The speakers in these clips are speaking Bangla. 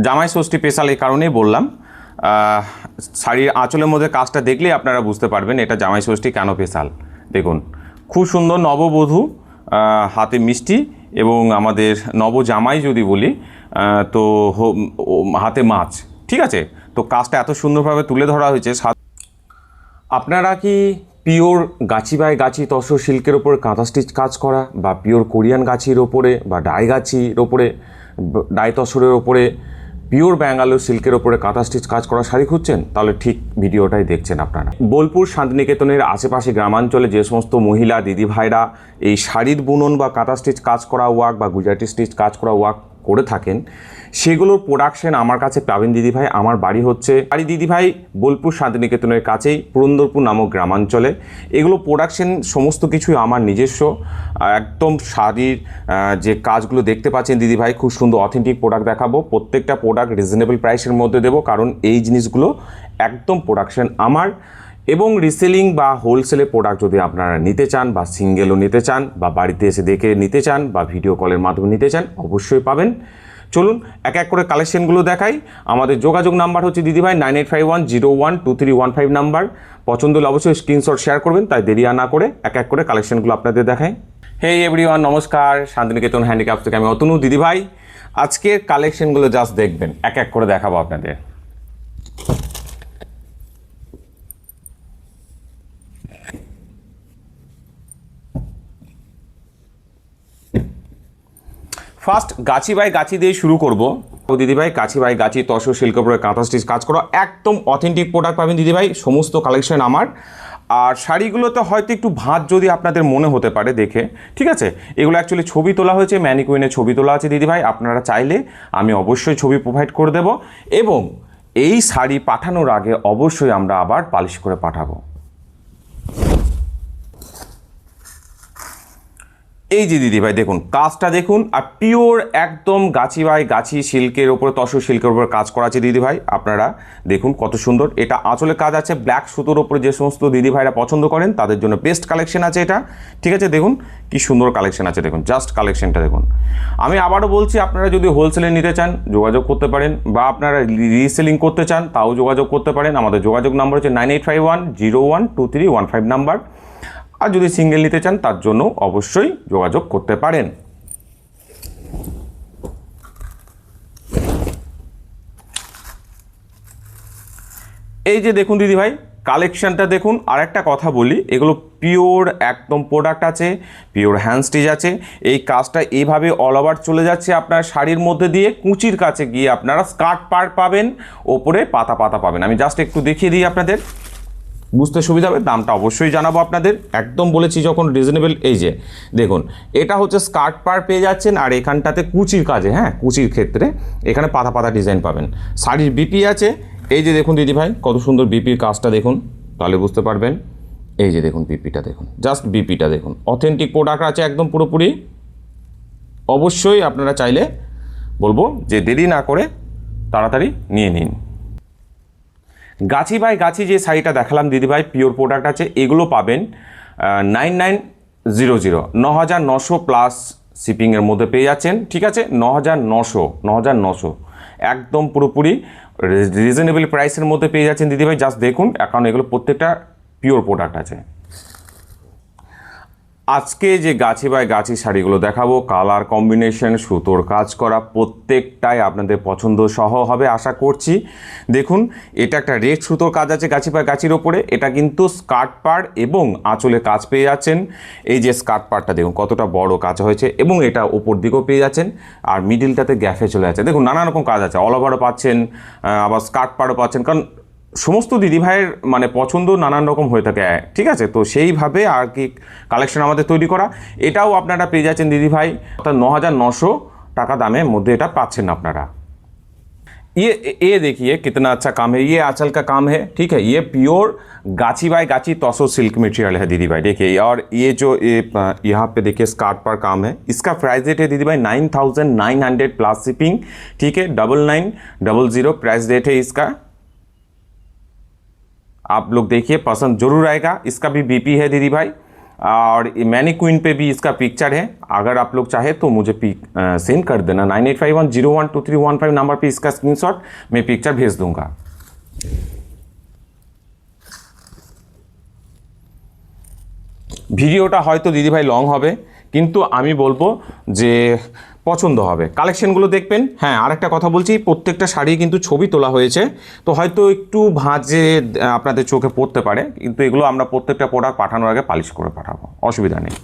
জামাই ষষ্ঠী স্পেশাল এই কারণেই বললাম। শাড়ির আঁচলের মধ্যে কাজটা দেখলেই আপনারা বুঝতে পারবেন এটা জামাই ষষ্ঠী কেন স্পেশাল। দেখুন খুব সুন্দর নববধূ, হাতে মিষ্টি, এবং আমাদের নবজামাই যদি বলি তো হাতে মাছ। ঠিক আছে, তো কাজটা এত সুন্দরভাবে তুলে ধরা হয়েছে। আপনারা কি পিওর গাছি বাই গাছি তসর সিল্কের ওপরে কাঁথা স্টিচ কাজ করা, বা পিওর কোরিয়ান গাছির ওপরে বা ডাই গাছির ওপরে, ডাই তসরের ওপরে, পিওর ব্যাঙ্গালোর সিল্কের ওপরে কাঁথা স্টিচ কাজ করা শাড়ি খুঁজছেন? তাহলে ঠিক ভিডিওটাই দেখছেন আপনারা। বোলপুর শান্তিনিকেতনের আশেপাশে গ্রামাঞ্চলে যে সমস্ত মহিলা দিদি ভাইরা এই শাড়ির বুনন বা কাঁথা স্টিচ কাজ করা ওয়ার্ক বা গুজরাটি স্টিচ কাজ করা ওয়ার্ক করে থাকেন, সেগুলোর প্রোডাকশন আমার কাছে পাবেন দিদিভাই। আমার বাড়ি হচ্ছে দিদিভাই বোলপুর শান্তিনিকেতনের কাছেই পুরন্দরপুর নামক গ্রামাঞ্চলে। এগুলো প্রোডাকশন সমস্ত কিছুই আমার নিজস্ব। একদম শাড়ির যে কাজগুলো দেখতে পাচ্ছেন দিদিভাই, খুব সুন্দর অথেন্টিক প্রোডাক্ট দেখাবো। প্রত্যেকটা প্রোডাক্ট রিজনেবল প্রাইসের মধ্যে দেবো, কারণ এই জিনিসগুলো একদম প্রোডাকশন আমার। এবং রিসেলিং বা হোলসেলে প্রোডাক্ট যদি আপনারা নিতে চান, বা সিঙ্গেলও নিতে চান, বা বাড়িতে এসে দেখে নিতে চান, বা ভিডিও কলের মাধ্যমে নিতে চান, অবশ্যই পাবেন। চলুন এক এক করে কালেকশনগুলো দেখাই। আমাদের যোগাযোগ নাম্বার হচ্ছে দিদিভাই 9851012315 নাম্বার। পছন্দ হলে অবশ্যই স্ক্রিনশট শেয়ার করবেন। তাই দেরি না করে এক এক করে কালেকশনগুলো আপনাদের দেখাই। হে এভরিওয়ান, নমস্কার। শান্তিনিকেতন হ্যান্ডিক্রাফট থেকে আমি অতনু দিদিভাই। আজকের কালেকশনগুলো জাস্ট দেখবেন, এক এক করে দেখাবো আপনাদের। ফার্স্ট গাছি বাই গাছি দিয়ে শুরু করব। দিদিভাই গাছি বাই গাছি তসর শিল্ক উপরে কাঁথা স্টিচ কাজ করা একদম অথেন্টিক প্রোডাক্ট পাবেন দিদিভাই। সমস্ত কালেকশন আমার। আর শাড়িগুলোতে হয়তো একটু ভাঁজ যদি আপনাদের মনে হতে পারে দেখে, ঠিক আছে। এগুলো অ্যাকচুয়ালি ছবি তোলা হয়েছে, ম্যানিকুইনের ছবি তোলা আছে দিদিভাই। আপনারা চাইলে আমি অবশ্যই ছবি প্রোভাইড করে দেব, এবং এই শাড়ি পাঠানোর আগে অবশ্যই আমরা আবার পালিশ করে পাঠাবো। এই যে দিদিভাই দেখুন কাজটা দেখুন, আর পিওর একদম গাছি বাই গাছি সিল্কের ওপরে, তসর সিল্কের ওপরে কাজ করা আছে দিদিভাই। আপনারা দেখুন কত সুন্দর। এটা আঁচলে কাজ আছে ব্ল্যাক সুতোর ওপরে। যে সমস্ত দিদিভাইরা পছন্দ করেন তাদের জন্য বেস্ট কালেকশন আছে এটা। ঠিক আছে, দেখুন কি সুন্দর কালেকশন আছে, দেখুন জাস্ট কালেকশনটা দেখুন। আমি আবারও বলছি, আপনারা যদি হোলসেলে নিতে চান যোগাযোগ করতে পারেন, বা আপনারা রিসেলিং করতে চান তাও যোগাযোগ করতে পারেন। আমাদের যোগাযোগ নাম্বার হচ্ছে 9851012315 নাম্বার। আর যদি সিঙ্গেল নিতে চান তার জন্য অবশ্যই যোগাযোগ করতে পারেন। এই যে দেখুন দিদিভাই কালেকশনটা দেখুন। আর একটা কথা বলি, এগুলো পিওর একদম প্রোডাক্ট আছে, পিওর হ্যান্ড স্টিচ আছে। এই কাজটা এইভাবে অল ওভার চলে যাচ্ছে আপনার শাড়ির মধ্যে দিয়ে, কুচির কাছে গিয়ে আপনারা স্কার্ট পার পাবেন, ওপরে পাতা পাতা পাবেন। আমি জাস্ট একটু দেখিয়ে দিই আপনাদের, বুঝতে সুবিধা হবে। দামটা অবশ্যই জানাবো আপনাদের, একদম বলেছি যখন রিজনেবল। এই যে দেখুন এটা হচ্ছে স্কার্ট পার পেয়ে যাচ্ছেন, আর এখানটাতে কুচির কাজে, হ্যাঁ কুচির ক্ষেত্রে এখানে পাতা পাতা ডিজাইন পাবেন। শাড়ির বিপি আছে। এই যে দেখুন দিদিভাই কত সুন্দর বিপির কাজটা দেখুন, তাহলে বুঝতে পারবেন। এই যে দেখুন বিপিটা দেখুন, জাস্ট বিপিটা দেখুন। অথেন্টিক প্রোডাক্ট আছে একদম পুরোপুরি। অবশ্যই আপনারা চাইলে বলবো যে দেরি না করে তাড়াতাড়ি নিয়ে নিন। গাছি বাই গাছি যে শাড়িটা দেখালাম দিদিভাই পিওর প্রোডাক্ট আছে, এগুলো পাবেন 9900, 9900 প্লাস শিপিংয়ের মধ্যে পেয়ে যাচ্ছেন। ঠিক আছে, 9900 একদম পুরোপুরি রিজনেবল প্রাইসের মধ্যে পেয়ে যাচ্ছেন দিদিভাই। জাস্ট দেখুন, কারণ এগুলো প্রত্যেকটা পিওর প্রোডাক্ট আছে। আজকে যে গাছি বাই গাছি শাড়িগুলো দেখাবো, কালার কম্বিনেশন, সুতোর কাজ করা, প্রত্যেকটাই আপনাদের পছন্দ সহ হবে আশা করছি। দেখুন এটা একটা রেড সুতোর কাজ আছে গাছি বাই গাছির ওপরে। এটা কিন্তু স্কার্ট পার এবং আঁচলে কাজ পেয়ে যাচ্ছেন। এই যে স্কার্ট পারটা দেখুন কতটা বড় কাজ হয়েছে, এবং এটা ওপর দিকেও পেয়ে যাচ্ছেন, আর মিডিলটাতে গ্যাফে চলে যাচ্ছে। দেখুন নানা রকম কাজ আছে, অল ওভারও পাচ্ছেন, আবার স্কার্ট পারও পাচ্ছেন, কারণ সমস্ত দিদিভাইয়ের মানে পছন্দ নানান রকম হয়ে থাকে। ঠিক আছে, তো সেইভাবে আর কি কালেকশন আমাদের তৈরি করা। এটাও আপনারা পেয়ে যাচ্ছেন দিদিভাই, অর্থাৎ 9900 টাকা দামের মধ্যে এটা পাচ্ছেন আপনারা। ये देखिए कितना अच्छा काम है। ये आंचल का काम है, ठीक है। ये प्योर गाची बाय गाची तसर सिल्क मटेरियल है दीदी भाई, देखिए। और ये जो यहाँ पे देखिए स्कार्ट पर काम है। इसका प्राइस रेट है दीदी भाई 9900 प्लस शिपिंग, ठीक है। 9900 प्राइस रेट है इसका। आप लोग देखिए, पसंद जरूर आएगा। इसका भी बीपी है दीदी भाई, और मैनीक्विन पे भी इसका पिक्चर है। अगर आप लोग चाहे तो मुझे पिक सेंड कर देना 9851012315 नंबर पे इसका स्क्रीनशॉट, मैं पिक्चर भेज दूंगा। ভিডিওটা হয়তো দিদিভাই লং হবে, কিন্তু আমি বলবো যে পছন্দ হবে। কালেকশনগুলো দেখবেন। হ্যাঁ, আরেকটা কথা বলছি, প্রত্যেকটা শাড়ি কিন্তু ছবি তোলা হয়েছে, তো হয়তো একটু ভাঁজে আপনাদের চোখে পড়তে পারে, কিন্তু এগুলো আমরা প্রত্যেকটা প্রোডাক্ট পাঠানোর আগে পালিশ করে পাঠাবো, অসুবিধা নেই।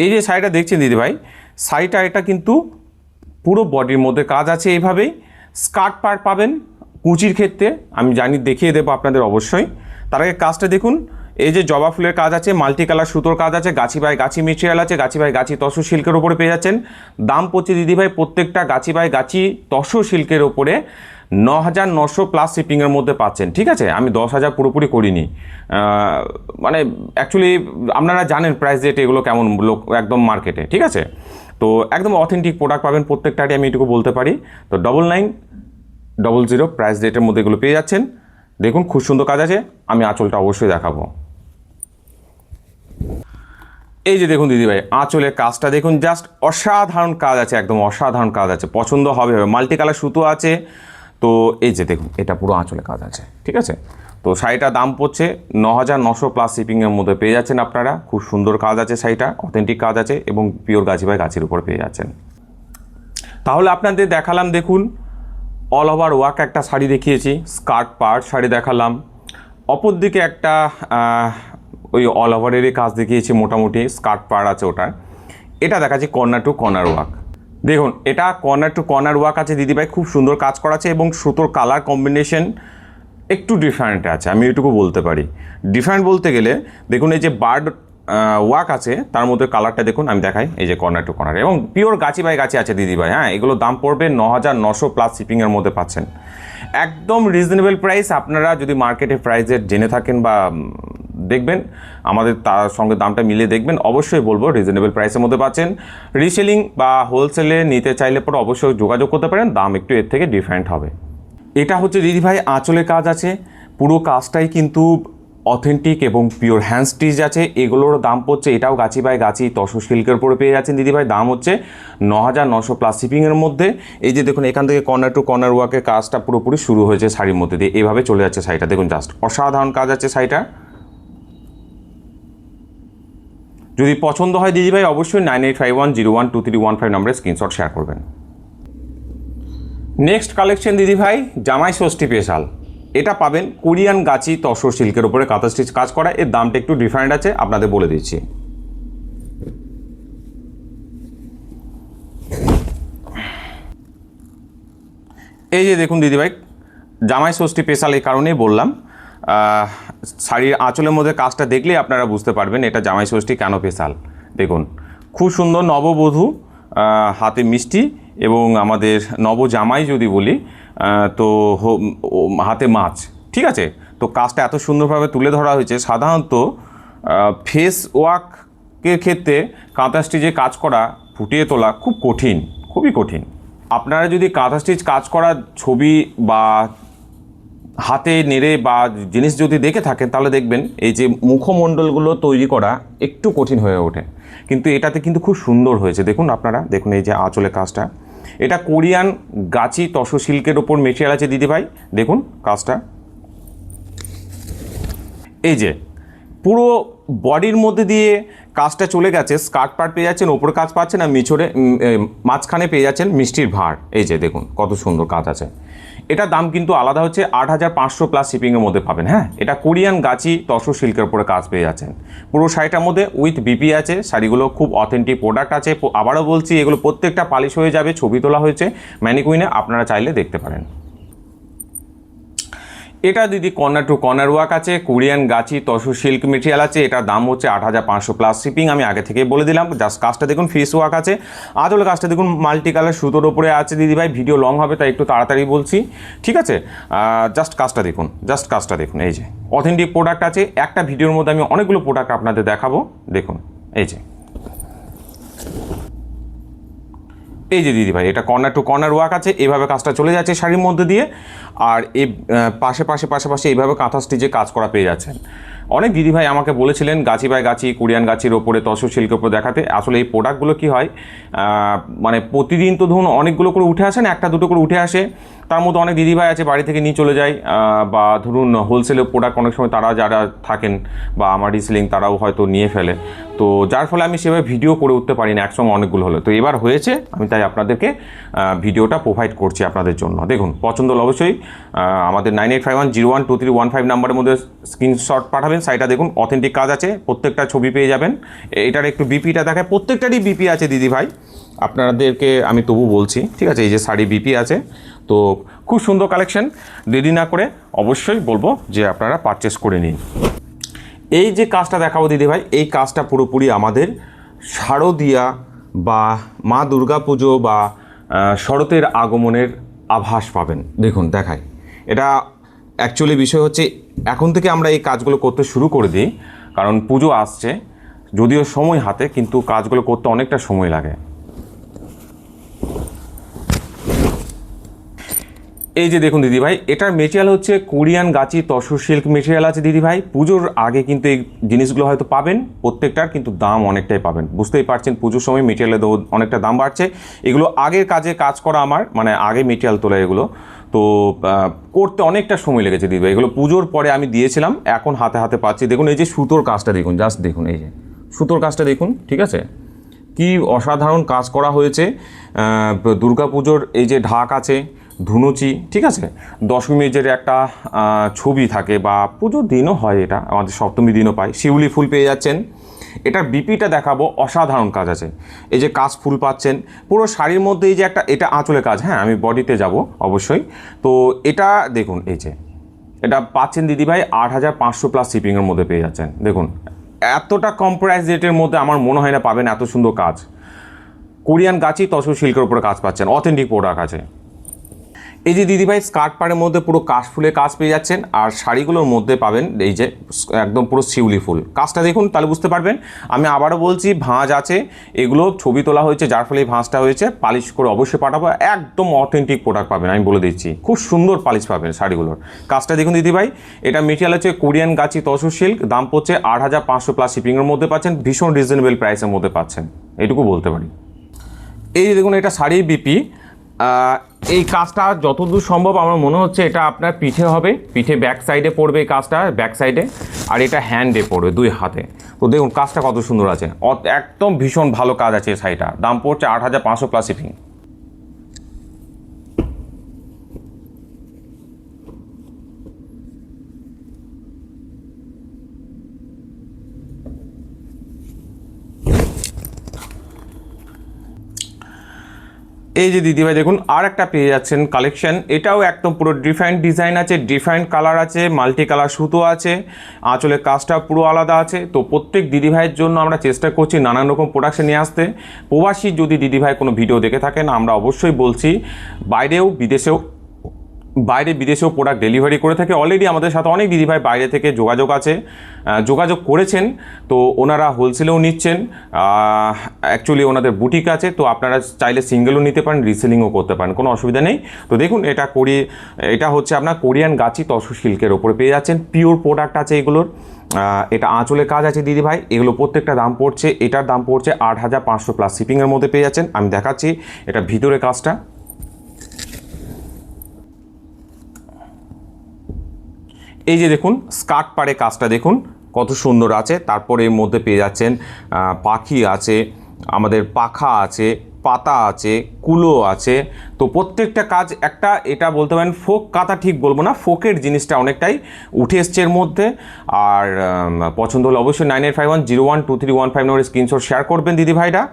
এই যে শাড়িটা দেখছেন দিদিভাই, শাড়িটা এটা কিন্তু পুরো বডির মধ্যে কাজ আছে এইভাবেই। স্কার্ট পার্ট পাবেন কুচির ক্ষেত্রে, আমি জানি দেখিয়ে দেবো আপনাদের অবশ্যই। তার আগে কাজটা দেখুন, এই যে জবা ফুলের কাজ আছে, মাল্টি কালার সুতোর কাজ আছে, গাছি বাই গাছি মেটেরিয়াল আছে, গাছি বাই গাছি তসর সিল্কের উপরে পেয়ে যাচ্ছেন। দাম পড়ছে দিদিভাই প্রত্যেকটা গাছি বাই গাছি তসর সিল্কের ওপরে 9,900 প্লাস শিপিংয়ের মধ্যে পাচ্ছেন। ঠিক আছে, আমি 10,000 পুরোপুরি করিনি, মানে অ্যাকচুয়ালি আপনারা জানেন প্রাইস রেট এগুলো কেমন লোক একদম মার্কেটে। ঠিক আছে, তো একদম অথেন্টিক প্রোডাক্ট পাবেন প্রত্যেকটারই, আমি এটুকু বলতে পারি। তো 9900 প্রাইস রেটের মধ্যে এগুলো পেয়ে যাচ্ছেন। দেখুন খুব সুন্দর কাজ আছে, আমি আঁচলটা অবশ্যই দেখাবো। এই যে দেখুন দিদিভাই, আঁচলের কাজটা দেখুন, জাস্ট অসাধারণ কাজ আছে, একদম অসাধারণ কাজ আছে, পছন্দ হবে। মাল্টি কালার সুতো আছে, তো এই যে দেখুন এটা পুরো আঁচলে কাজ আছে। ঠিক আছে, তো শাড়িটার দাম পড়ছে 9,900 প্লাস শিপিংয়ের মধ্যে পেয়ে যাচ্ছেন আপনারা। খুব সুন্দর কাজ আছে, শাড়িটা অথেন্টিক কাজ আছে এবং পিওর গাছি বাই গাছির উপর পেয়ে যাচ্ছেন। তাহলে আপনাদের দেখালাম, দেখুন অল ওভার ওয়ার্ক একটা শাড়ি দেখিয়েছি, স্কার্ট পার্ট শাড়ি দেখালাম, অপর দিকে একটা ওই অল ওভারেরই কাজ দেখিয়েছি, মোটামুটি স্কার্ট পার্ট আছে ওটার। এটা দেখাচ্ছি কর্নার টু কর্নার ওয়ার্ক। দেখুন এটা কর্নার টু কর্নার ওয়ার্ক আছে দিদিভাই, খুব সুন্দর কাজ করা আছে এবং সুতোর কালার কম্বিনেশন একটু ডিফারেন্ট আছে, আমি এটুকু বলতে পারি। ডিফারেন্ট বলতে গেলে দেখুন এই যে বার্ড ওয়ার্ক আছে তার মধ্যে কালারটা দেখুন, আমি দেখাই। এই যে কর্নার টু কর্নার এবং পিওর গাছি বাই গাছি আছে দিদিভাই। হ্যাঁ, এগুলো দাম পড়বে 9,900 প্লাস শিপিংয়ের মধ্যে পাচ্ছেন, একদম রিজনেবল প্রাইস। আপনারা যদি মার্কেটে প্রাইসের জেনে থাকেন বা দেখবেন আমাদের তার সঙ্গে দামটা মিলিয়ে দেখবেন, অবশ্যই বলবো রিজনেবল প্রাইসের মধ্যে পাচ্ছেন। রিসেলিং বা হোলসেলে নিতে চাইলে পরে অবশ্যই যোগাযোগ করতে পারেন, দাম একটু এর থেকে ডিফারেন্ট হবে। এটা হচ্ছে দিদিভাই আঁচলে কাজ আছে, পুরো কাজটাই কিন্তু অথেন্টিক এবং পিওর হ্যান্ড স্টিচ আছে। এগুলোর দাম পড়ছে, এটাও গাছি বাই গাছি তসর সিল্কের উপরে পেয়ে যাচ্ছেন দিদিভাই। দাম হচ্ছে 9,900 প্লাস শিপিংয়ের মধ্যে। এই যে দেখুন এখান থেকে কর্নার টু কর্নার ওয়ার্কের কাজটা পুরোপুরি শুরু হয়েছে শাড়ির মধ্যে দিয়ে, এভাবে চলে যাচ্ছে শাড়িটা। দেখুন জাস্ট অসাধারণ কাজ আছে শাড়িটা। যদি পছন্দ হয় দিদিভাই অবশ্যই 9851012315 নম্বরে স্ক্রিনশট শেয়ার করবেন। নেক্সট কালেকশন দিদিভাই জামাই ষষ্ঠী স্পেশাল। এটা পাবেন কোরিয়ান গাছি তসর সিল্কের উপরে কাঁথা স্টিচ কাজ করা। এর দামটা একটু ডিফারেন্ট আছে, আপনাদের বলে দিচ্ছি। এই যে দেখুন দিদিভাই জামাই ষষ্ঠী স্পেশাল এই কারণেই বললাম, শাড়ির আঁচলের মধ্যে কাজটা দেখলেই আপনারা বুঝতে পারবেন এটা জামাই ষষ্ঠী কেন স্পেশাল। দেখুন খুব সুন্দর নববধূ, হাতে মিষ্টি এবং আমাদের নবজামাই যদি বলি তো হাতে মাছ। ঠিক আছে, তো কাজটা এত সুন্দরভাবে তুলে ধরা হয়েছে। সাধারণত ফেস ওয়ার্কের ক্ষেত্রে কাঁথা স্টিচে কাজ করা ফুটিয়ে তোলা খুব কঠিন, খুবই কঠিন। আপনারা যদি কাঁথা স্টিচ কাজ করা ছবি বা হাতে নেড়ে বা জিনিস যদি দেখে থাকেন তাহলে দেখবেন এই যে মুখমণ্ডলগুলো তৈরি করা একটু কঠিন হয়ে ওঠে, কিন্তু এটাতে কিন্তু খুব সুন্দর হয়েছে। দেখুন আপনারা দেখুন এই যে আঁচলের কাজটা, এটা কোরিয়ান গাছি তসর সিল্কের ওপর মেটেরিয়াল আছে দিদিভাই। দেখুন কাজটা, এই যে পুরো বডির মধ্যে দিয়ে কাজটা চলে গেছে। স্কার্ট পার্ট পেয়ে যাচ্ছেন, ওপরে কাজ পাচ্ছেন, আর মিছরে মাঝখানে পেয়ে যাচ্ছেন মিষ্টির ভাঁড়। এই যে দেখুন কত সুন্দর কাজ আছে। এটা দাম কিন্তু আলাদা হচ্ছে 8,500 প্লাস শিপিংয়ের মধ্যে পাবেন। হ্যাঁ, এটা কোরিয়ান গাছি তসর সিল্কের উপরে কাজ পেয়ে যাচ্ছেন। পুরো শাড়িটার মধ্যে উইথ বিপি আছে। শাড়িগুলো খুব অথেন্টিক প্রোডাক্ট আছে। আবারও বলছি এগুলো প্রত্যেকটা পালিশ হয়ে যাবে, ছবি তোলা হয়েছে ম্যানিকুইনে, আপনারা চাইলে দেখতে পারেন। এটা দিদি কর্নার টু কর্নার ওয়ার্ক আছে, কোরিয়ান গাছি তসর সিল্ক মেটেরিয়াল আছে। এটার দাম হচ্ছে 8,500 প্লাস শিপিং, আমি আগে থেকেই বলে দিলাম। জাস্ট কাজটা দেখুন ফিস ওয়ার্ক আছে, আদলে কাজটা দেখুন মাল্টি কালার সুতোর ওপরে আছে দিদিভাই। ভিডিও লং হবে তাই একটু তাড়াতাড়ি বলছি, ঠিক আছে। জাস্ট কাজটা দেখুন, জাস্ট কাজটা দেখুন। এই যে অথেন্টিক প্রোডাক্ট আছে, একটা ভিডিওর মধ্যে আমি অনেকগুলো প্রোডাক্ট আপনাদের দেখাবো। দেখুন এই যে এই যে দিদিভাই এটা কর্নার টু কর্নার ওয়ার্ক আছে, এভাবে কাজটা চলে যাচ্ছে শাড়ির মধ্যে দিয়ে। আর এই পাশাপাশি এইভাবে কাঁথা স্টিচে কাজ করা পেয়ে যাচ্ছেন। অনেক দিদিভাই আমাকে বলেছিলেন গাছি বাই গাছি কোরিয়ান গাছির ওপরে তসর সিল্কের ওপরে দেখাতে। আসলে এই প্রোডাক্টগুলো কী হয়, মানে প্রতিদিন তো ধরুন অনেকগুলো করে উঠে আসে না, একটা দুটো করে উঠে আসে, তার মধ্যে অনেক দিদিভাই আছে বাড়ি থেকে নিয়ে চলে যায়, বা ধরুন হোলসেলের প্রোডাক্ট অনেক সময় তারা যারা থাকেন বা আমার রিসেলিং তারাও হয়তো নিয়ে ফেলে, তো যার ফলে আমি সেভাবে ভিডিও করে উঠতে পারি না একসঙ্গে অনেকগুলো হলো। তো এবার হয়েছে, আমি তাই আপনাদেরকে ভিডিওটা প্রোভাইড করছি আপনাদের জন্য। দেখুন পছন্দ হলে অবশ্যই আমাদের 9851012315 নাম্বারের মধ্যে স্ক্রিনশট পাঠাবেন। সাইটটা দেখুন অথেন্টিক কাজ আছে, প্রত্যেকটা ছবি পেয়ে যাবেন। এটার একটু বিপিটা দেখায়, প্রত্যেকটারই বিপি আছে দিদিভাই, আপনাদেরকে আমি তবু বলছি, ঠিক আছে। এই যে শাড়ি বিপি আছে, তো খুব সুন্দর কালেকশন। দেরি না করে অবশ্যই বলবো যে আপনারা পারচেস করে নিন। এই যে কাজটা দেখাবো দিদিভাই, এই কাজটা পুরোপুরি আমাদের শারদীয়া বা মা দুর্গা পুজো বা শরতের আগমনের আভাস পাবেন। দেখুন দেখায়, এটা অ্যাকচুয়ালি বিষয় হচ্ছে এখন থেকে আমরা এই কাজগুলো করতে শুরু করে দিই, কারণ পুজো আসছে, যদিও সময় হাতে, কিন্তু কাজগুলো করতে অনেকটা সময় লাগে। এই যে দেখুন দিদিভাই, এটার মেটেরিয়াল হচ্ছে কোরিয়ান গাছি তসর সিল্ক মেটেরিয়াল আছে দিদিভাই। পুজোর আগে কিন্তু এই জিনিসগুলো হয়তো পাবেন, প্রত্যেকটার কিন্তু দাম অনেকটাই পাবেন, বুঝতেই পারছেন পুজোর সময় মেটেরিয়ালের অনেকটা দাম বাড়ছে। এগুলো আগের কাজ করা আমার, মানে আগে মেটেরিয়াল তোলা এগুলো, তো করতে অনেকটা সময় লেগেছে দিদিভাই। এগুলো পুজোর পরে আমি দিয়েছিলাম, এখন হাতে হাতে পাচ্ছি। দেখুন এই যে সুতোর কাজটা দেখুন, জাস্ট দেখুন, এই যে সুতোর কাজটা দেখুন, ঠিক আছে, কি অসাধারণ কাজ করা হয়েছে। দুর্গাপুজোর এই যে ঢাক আছে, ধুনুচি, ঠিক আছে, দশমীর যে একটা ছবি থাকে, বা পুজোর দিনও হয়, এটা আমাদের সপ্তমী দিনও পাই, শিউলি ফুল পেয়ে যাচ্ছেন। এটার বিপিটা দেখাবো, অসাধারণ কাজ আছে। এই যে কাজ ফুল পাচ্ছেন পুরো শাড়ির মধ্যে, এই যে একটা, এটা আঁচলের কাজ, হ্যাঁ আমি বডিতে যাব অবশ্যই। তো এটা দেখুন, এই যে এটা পাচ্ছেন দিদিভাই 8500 প্লাস শিপিংয়ের মধ্যে পেয়ে যাচ্ছেন। দেখুন এতটা কম প্রাইস রেটের মধ্যে আমার মনে হয় না পাবেন এত সুন্দর কাজ। কোরিয়ান গাছি তসর সিল্কের উপরে কাজ পাচ্ছেন, অথেন্টিক প্রোডাক্ট আছে। এই যে দিদিভাই স্কার্ট পাড়ের মধ্যে পুরো কাশফুলের কাজ পেয়ে যাচ্ছেন, আর শাড়িগুলোর মধ্যে পাবেন এই যে একদম পুরো শিউলি ফুল। কাজটা দেখুন তাহলে বুঝতে পারবেন। আমি আবারও বলছি, ভাঁজ আছে, এগুলো ছবি তোলা হয়েছে, যার ফলে এই ভাঁজটা হয়েছে। পালিশ করে অবশ্যই পাঠাবো, একদম অথেন্টিক প্রোডাক্ট পাবেন, আমি বলে দিচ্ছি, খুব সুন্দর পালিশ পাবেন শাড়িগুলোর। কাজটা দেখুন দিদিভাই, এটা মেটেরিয়াল হচ্ছে কোরিয়ান গাছি তসর সিল্ক, দাম পড়ছে 8500 প্লাস শিপিংয়ের মধ্যে পাচ্ছেন, ভীষণ রিজনেবল প্রাইসের মধ্যে পাচ্ছেন, এটুকু বলতে পারি। এই যে দেখুন, এটা শাড়ির বিপি। এই কাজটা যতদূর সম্ভব আমার মনে হচ্ছে এটা আপনার পিঠে হবে, পিঠে ব্যাক সাইডে পড়বে এই কাজটা, ব্যাক সাইডে, আর এটা হ্যান্ডে পড়বে, দুই হাতে। তো দেখুন কাজটা কত সুন্দর আছে, একদম ভীষণ ভালো কাজ আছে এই শাড়িটা, দাম পড়ছে 8500 প্লাস শিপিং। এই যে দিদিভাই দেখুন, আর একটা পেয়ে যাচ্ছেন কালেকশন, এটাও একদম পুরো ডিফারেন্ট ডিজাইন আছে, ডিফারেন্ট কালার আছে, মাল্টি কালার সুতো আছে, আঁচলের কাজটা পুরো আলাদা আছে। তো প্রত্যেক দিদিভাইয়ের জন্য আমরা চেষ্টা করছি নানান রকম প্রোডাকশন নিয়ে আসতে। প্রবাসী যদি দিদিভাই কোনো ভিডিও দেখে থাকেন, আমরা অবশ্যই বলছি, বাইরে বিদেশেও প্রোডাক্ট ডেলিভারি করে থাকে। অলরেডি আমাদের সাথে অনেক দিদিভাই বাইরে থেকে যোগাযোগ করেছেন, তো ওনারা হোলসেলেও নিচ্ছেন, অ্যাকচুয়ালি ওনাদের বুটিক আছে, তো আপনারা চাইলে সিঙ্গেলও নিতে পারেন, রিসেলিংও করতে পারেন, কোনো অসুবিধা নেই। তো দেখুন এটা হচ্ছে আপনার কোরিয়ান গাছি তসর সিল্কের ওপরে পেয়ে যাচ্ছেন, পিওর প্রোডাক্ট আছে এগুলোর। এটা আঁচলের কাজ আছে দিদিভাই, এগুলো প্রত্যেকটা দাম পড়ছে, এটার দাম পড়ছে 8500 প্লাস শিপিংয়ের মধ্যে পেয়ে যাচ্ছেন। আমি দেখাচ্ছি এটা ভিতরে কাজটা। এই যে দেখুন স্কার্ট পাড়ে কাজটা দেখুন কত সুন্দর আছে। তারপরে এর মধ্যে পেয়ে যাচ্ছেন পাখি আছে, আমাদের পাখা আছে, পাতা আছে, কুলো আছে। তো প্রত্যেকটা কাজ একটা, এটা বলতে পারেন ফোক কাঁথা, ঠিক বলবো না, ফোকের জিনিসটা অনেকটাই উঠে এসছে এর মধ্যে। আর পছন্দ হলে অবশ্যই 9851012315 নম্বরে স্ক্রিনশট শেয়ার করবেন দিদিভাইরা।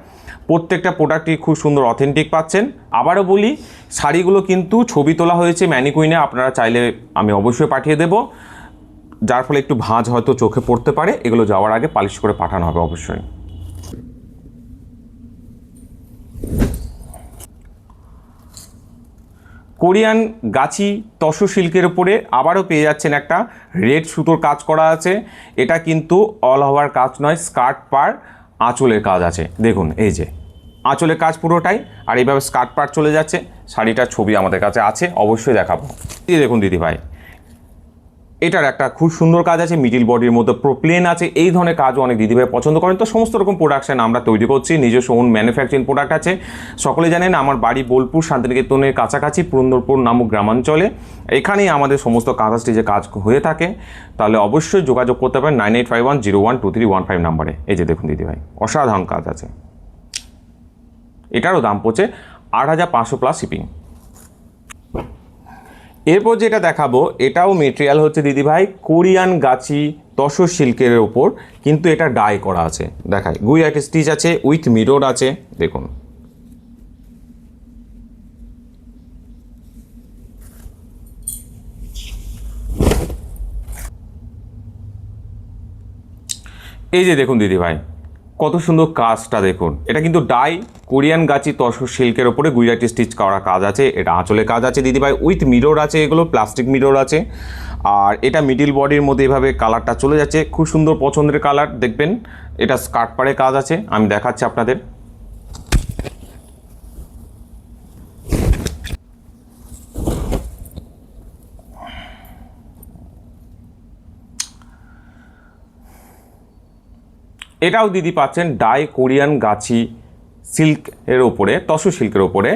প্রত্যেকটা প্রোডাক্টই খুব সুন্দর অথেন্টিক পাচ্ছেন। আবারও বলি, শাড়িগুলো কিন্তু ছবি তোলা হয়েছে ম্যানিকুইনে, আপনারা চাইলে আমি অবশ্যই পাঠিয়ে দেব, যার ফলে একটু ভাঁজ হয়তো চোখে পড়তে পারে, এগুলো যাওয়ার আগে পালিশ করে পাঠানো হবে অবশ্যই। কোরিয়ান গাছি তসর সিল্কের উপরে আবারও পেয়ে যাচ্ছেন একটা রেড সুতোর কাজ করা আছে। এটা কিন্তু অল ওভার কাজ নয়, স্কার্ট পার আঁচলের কাজ আছে। দেখুন এই যে আঁচলের কাজ পুরোটাই, আর এইভাবে স্কার্ট পার চলে যাচ্ছে। শাড়িটার ছবি আমাদের কাছে আছে, অবশ্যই দেখাবো। এই দেখুন দিদিভাই, এটার একটা খুব সুন্দর কাজ আছে, মিডিল বডির মধ্যে প্রোপ্লেন আছে। এই ধরনের কাজও অনেক দিদিভাই পছন্দ করেন। তো সমস্ত রকম প্রোডাকশন আমরা তৈরি করছি, নিজস্ব ওন ম্যানুফ্যাকচারিং প্রোডাক্ট আছে। সকলে জানেন আমার বাড়ি বোলপুর শান্তিনিকেতনের কাছাকাছি পুরন্দরপুর নামক গ্রামাঞ্চলে। এখানেই আমাদের সমস্ত কাঁথা স্টিচের কাজ হয়ে থাকে। তাহলে অবশ্যই যোগাযোগ করতে পারেন 9851012315 নাম্বারে। এই যে দেখুন দিদিভাই, অসাধারণ কাজ আছে। এটারও দাম পড়ছে 8500 প্লাস শিপিং। এরপর যেটা দেখাবো, এটাও মেটেরিয়াল হচ্ছে দিদিভাই কোরিয়ান গাছি তসর সিল্কের ওপর, কিন্তু এটা ডাই করা আছে। দেখায় গুইয়াট স্টিচ আছে, উইথ মিরর আছে। দেখুন এই যে দেখুন দিদিভাই, কত সুন্দর কাজটা দেখুন। এটা কিন্তু ডাই কোরিয়ান গাছি তসর সিল্কের ওপরে গুজরাটি স্টিচ করা কাজ আছে। এটা আঁচলে কাজ আছে দিদিভাই, উইথ মিরর আছে। এগুলো প্লাস্টিক মিরর আছে। আর এটা মিডিল বডির মধ্যে এভাবে কালারটা চলে যাচ্ছে, খুব সুন্দর পছন্দের কালার। দেখবেন এটা স্কার্ট পাড়ে কাজ আছে, আমি দেখাচ্ছি আপনাদের। এটাও দিদি পাচ্ছেন ডাই কোরিয়ান গাছি সিল্ক এর ওপরে, তসর সিল্কের ওপরে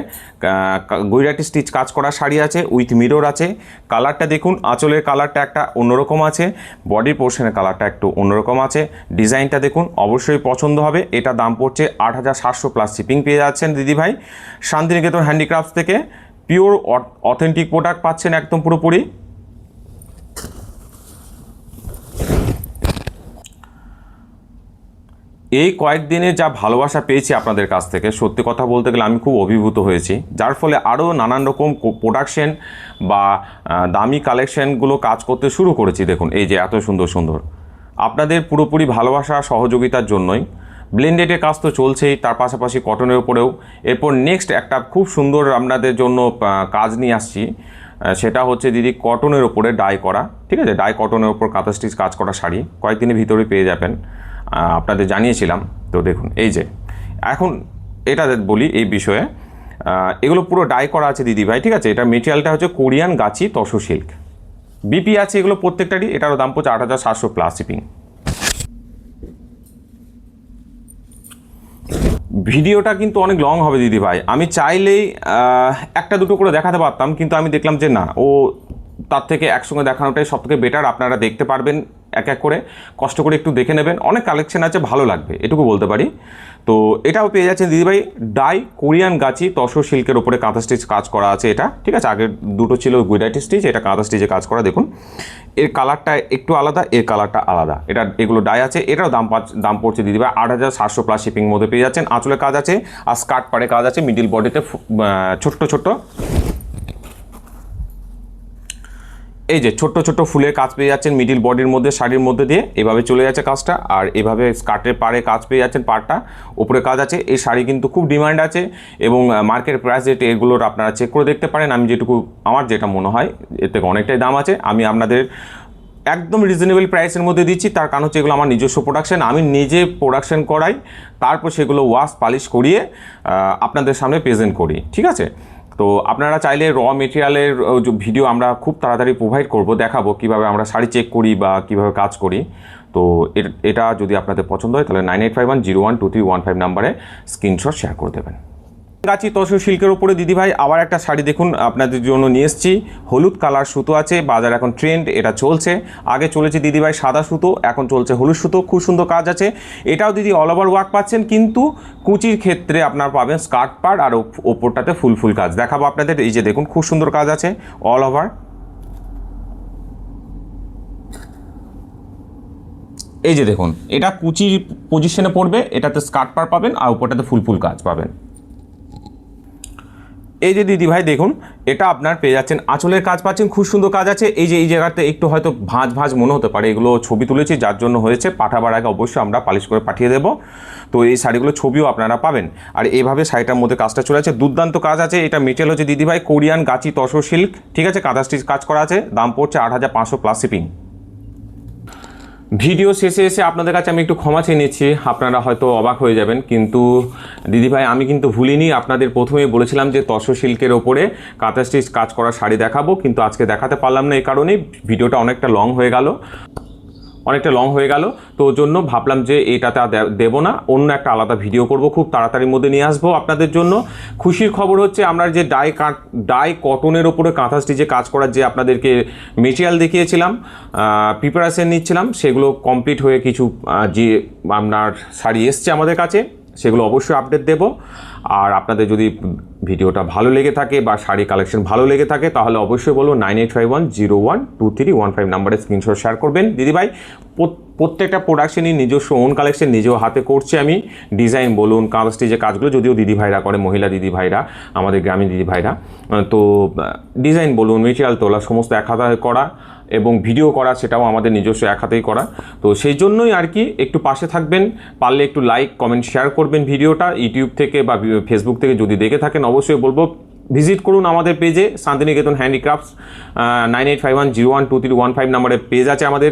গুজরাটি স্টিচ কাজ করা শাড়ি আছে, উইথ মিরর আছে। কালারটা দেখুন, আঁচলের কালারটা একটা অন্যরকম আছে, বডির পোর্শনের কালারটা একটু অন্যরকম আছে। ডিজাইনটা দেখুন, অবশ্যই পছন্দ হবে। এটা দাম পড়ছে 8700 প্লাস শিপিং পেয়ে যাচ্ছেন দিদিভাই শান্তিনিকেতন হ্যান্ডিক্রাফটস থেকে। পিওর অথেন্টিক প্রোডাক্ট পাচ্ছেন একদম পুরোপুরি। এই কয়েকদিনে যা ভালোবাসা পেয়েছি আপনাদের কাছ থেকে, সত্যি কথা বলতে গেলে আমি খুব অভিভূত হয়েছি। যার ফলে আরও নানান রকম প্রোডাকশন বা দামি কালেকশনগুলো কাজ করতে শুরু করেছি। দেখুন এই যে এত সুন্দর সুন্দর, আপনাদের পুরোপুরি ভালোবাসা সহযোগিতার জন্যই। ব্লেন্ডেডের কাজ তো চলছেই, তার পাশাপাশি কটনের উপরেও। এরপর নেক্সট একটা খুব সুন্দর আপনাদের জন্য কাজ নিয়ে আসছি, সেটা হচ্ছে দিদি কটনের ওপরে ডাই করা। ঠিক আছে, ডাই কটনের ওপর কাঁথা স্টিচ কাজ করা শাড়ি কয়েকদিনের ভিতরে পেয়ে যাবেন, আপনাদের জানিয়েছিলাম। তো দেখুন এই যে এখন এটা বলি এই বিষয়ে, এগুলো পুরো ডাই করা আছে দিদিভাই। ঠিক আছে, এটা মেটেরিয়ালটা হচ্ছে কোরিয়ান গাছি তসর সিল্ক, বিপি আছে এগুলো প্রত্যেকটারই। এটারও দাম পড়ছে 8700 প্লাস শিপিং। ভিডিওটা কিন্তু অনেক লং হবে দিদিভাই, আমি চাইলেই একটা দুটো করে দেখাতে পারতাম, কিন্তু আমি দেখলাম যে না, ও তার থেকে একসঙ্গে দেখানোটাই সবথেকে বেটার। আপনারা দেখতে পারবেন এক এক করে, কষ্ট করে একটু দেখে নেবেন। অনেক কালেকশন আছে, ভালো লাগবে এটুকু বলতে পারি। তো এটাও পেয়ে যাচ্ছেন দিদিভাই ডাই কোরিয়ান গাছি তসর সিল্কের ওপরে কাঁথা স্টিচ কাজ করা আছে এটা। ঠিক আছে, আগের দুটো ছিল গুজরাটি স্টিচ, এটা কাঁথা স্টিচে কাজ করা। দেখুন এর কালারটা একটু আলাদা, এর কালারটা আলাদা। এটা এগুলো ডাই আছে। এটাও দাম পড়ছে দিদিভাই 8700 প্লাস শিপিং মধ্যে পেয়ে যাচ্ছেন। আঁচলে কাজ আছে আর স্কার্ট পাড়ে কাজ আছে, মিডিল বডিতে ছোট্ট ছোট্ট এই যে ছোট্ট ছোট্ট ফুলের কাজ পেয়ে যাচ্ছেন মিডিল বডির মধ্যে, শাড়ির মধ্যে দিয়ে এভাবে চলে যাচ্ছে কাজটা। আর এভাবে স্কার্টের পাড়ে কাজ পেয়ে যাচ্ছেন, পাড়টা উপরে কাজ আছে। এই শাড়ি কিন্তু খুব ডিমান্ড আছে এবং মার্কেট প্রাইস রেট এগুলোর আপনারা চেক করে দেখতে পারেন। আমি আমার যেটা মনে হয় এর থেকে অনেকটাই দাম আছে। আমি আপনাদের একদম রিজনেবল প্রাইসের মধ্যে দিচ্ছি, তার কারণ হচ্ছে এগুলো আমার নিজস্ব প্রোডাকশন, আমি নিজে প্রোডাকশন করাই, তারপর সেগুলো ওয়াশ পালিশ করিয়ে আপনাদের সামনে প্রেজেন্ট করি। ঠিক আছে, তো আপনারা চাইলে র মেটেরিয়ালের ভিডিও আমরা খুব তাড়াতাড়ি প্রোভাইড করব, দেখাবো কিভাবে আমরা শাড়ি চেক করি বা কিভাবে কাজ করি। তো এটা যদি আপনাদের পছন্দ হয় তাহলে 9851012315 নাম্বারে স্ক্রিনশট শেয়ার করে দেবেন। গাছি তসর সিল্কের উপরে দিদিভাই আবার একটা শাড়ি দেখুন আপনাদের জন্য নিয়ে এসেছি। হলুদ কালার সুতো আছে, বাজার এখন ট্রেন্ড, এটা চলছে। আগে চলেছে দিদিভাই সাদা সুতো, এখন চলছে হলুদ সুতো। খুব সুন্দর কাজ আছে। এটাও দিদি অল ওভার ওয়ার্ক পাচ্ছেন, কিন্তু কুচির ক্ষেত্রে আপনার পাবেন স্কার্ট পার্ট আর ওপরটাতে ফুল ফুল কাজ। দেখাবো আপনাদের। এই যে দেখুন খুব সুন্দর কাজ আছে অল ওভার। এই যে দেখুন এটা কুচির পজিশনে পড়বে, এটাতে স্কার্ট পার্ট পাবেন আর ওপরটাতে ফুল ফুল কাজ পাবেন। এই যে দিদিভাই দেখুন, এটা আপনার পেয়ে যাচ্ছেন আঁচলের কাজ পাচ্ছেন, খুব সুন্দর কাজ আছে। এই যে এই জায়গাতে একটু হয়তো ভাঁজ ভাঁজ মনে হতে পারে, এগুলো ছবি তুলেছি যার জন্য হয়েছে। পাঠাবার আগে অবশ্যই আমরা পালিশ করে পাঠিয়ে দেবো। তো এই শাড়িগুলো ছবিও আপনারা পাবেন। আর এইভাবে শাড়িটার মধ্যে কাজটা চলে আছে, দুর্দান্ত কাজ আছে। এটা মেটেরিয়াল হচ্ছে দিদিভাই কোরিয়ান গাছি তসর সিল্ক। ঠিক আছে, কাঁথা স্টিচ কাজ করা আছে, দাম পড়ছে 8500 প্লাস শিপিং। ভিডিও শেষে এসে আপনাদের কাছে আমি একটু ক্ষমা চেয়ে নিচ্ছি, আপনারা হয়তো অবাক হয়ে যাবেন, কিন্তু দিদিভাই আমি কিন্তু ভুলিনি। আপনাদের প্রথমেই বলেছিলাম যে তসর সিল্কের ওপরে কাঁথা স্টিচ কাজ করা শাড়ি দেখাবো, কিন্তু আজকে দেখাতে পারলাম না। এই কারণেই ভিডিওটা অনেকটা লং হয়ে গেল। তো ওর জন্য ভাবলাম যে এটাতে আর দেবো না, অন্য একটা আলাদা ভিডিও করব, খুব তাড়াতাড়ির মধ্যে নিয়ে আসবো আপনাদের জন্য। খুশির খবর হচ্ছে আমরা যে ডাই কটনের ওপরে কাঁথা স্টিচে কাজ করার যে আপনাদেরকে মেটেরিয়াল দেখিয়েছিলাম, প্রিপারেশন নিচ্ছিলাম, সেগুলো কমপ্লিট হয়ে কিছু যে আপনার শাড়ি এসছে আমাদের কাছে, সেগুলো অবশ্যই আপডেট দেব। আর আপনাদের যদি ভিডিওটা ভালো লেগে থাকে বা শাড়ি কালেকশন ভালো লেগে থাকে তাহলে অবশ্যই বলবো 9851012315 নাম্বারে স্ক্রিনশট শেয়ার করবেন। দিদিভাই প্রত্যেকটা প্রোডাকশনই নিজস্ব ওন কালেকশন, নিজেও হাতে করছি আমি। ডিজাইন বলুন, কাঁথা স্টিচের কাজগুলো যদিও দিদিভাইরা করে, মহিলা দিদিভাইরা, আমাদের গ্রামীণ দিদিভাইরা। তো ডিজাইন বলুন, মেটেরিয়াল তোলা, সমস্ত এক হাতে করা এবং ভিডিও করা, সেটাও আমাদের নিজস্ব এক হাতেই করা। তো সেই জন্যই আর কি একটু পাশে থাকবেন, পারলে একটু লাইক কমেন্ট শেয়ার করবেন ভিডিওটা। ইউটিউব থেকে বা ফেসবুক থেকে যদি দেখে থাকেন অবশ্যই বলবো ভিজিট করুন আমাদের পেজে, শান্তিনিকেতন হ্যান্ডিক্রাফটস। 9851012315 নাম্বারে পেজ আছে আমাদের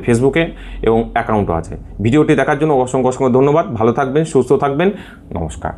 ফেসবুকে, এবং অ্যাকাউন্টও আছে। ভিডিওটি দেখার জন্য অসংখ্য ধন্যবাদ। ভালো থাকবেন, সুস্থ থাকবেন, নমস্কার।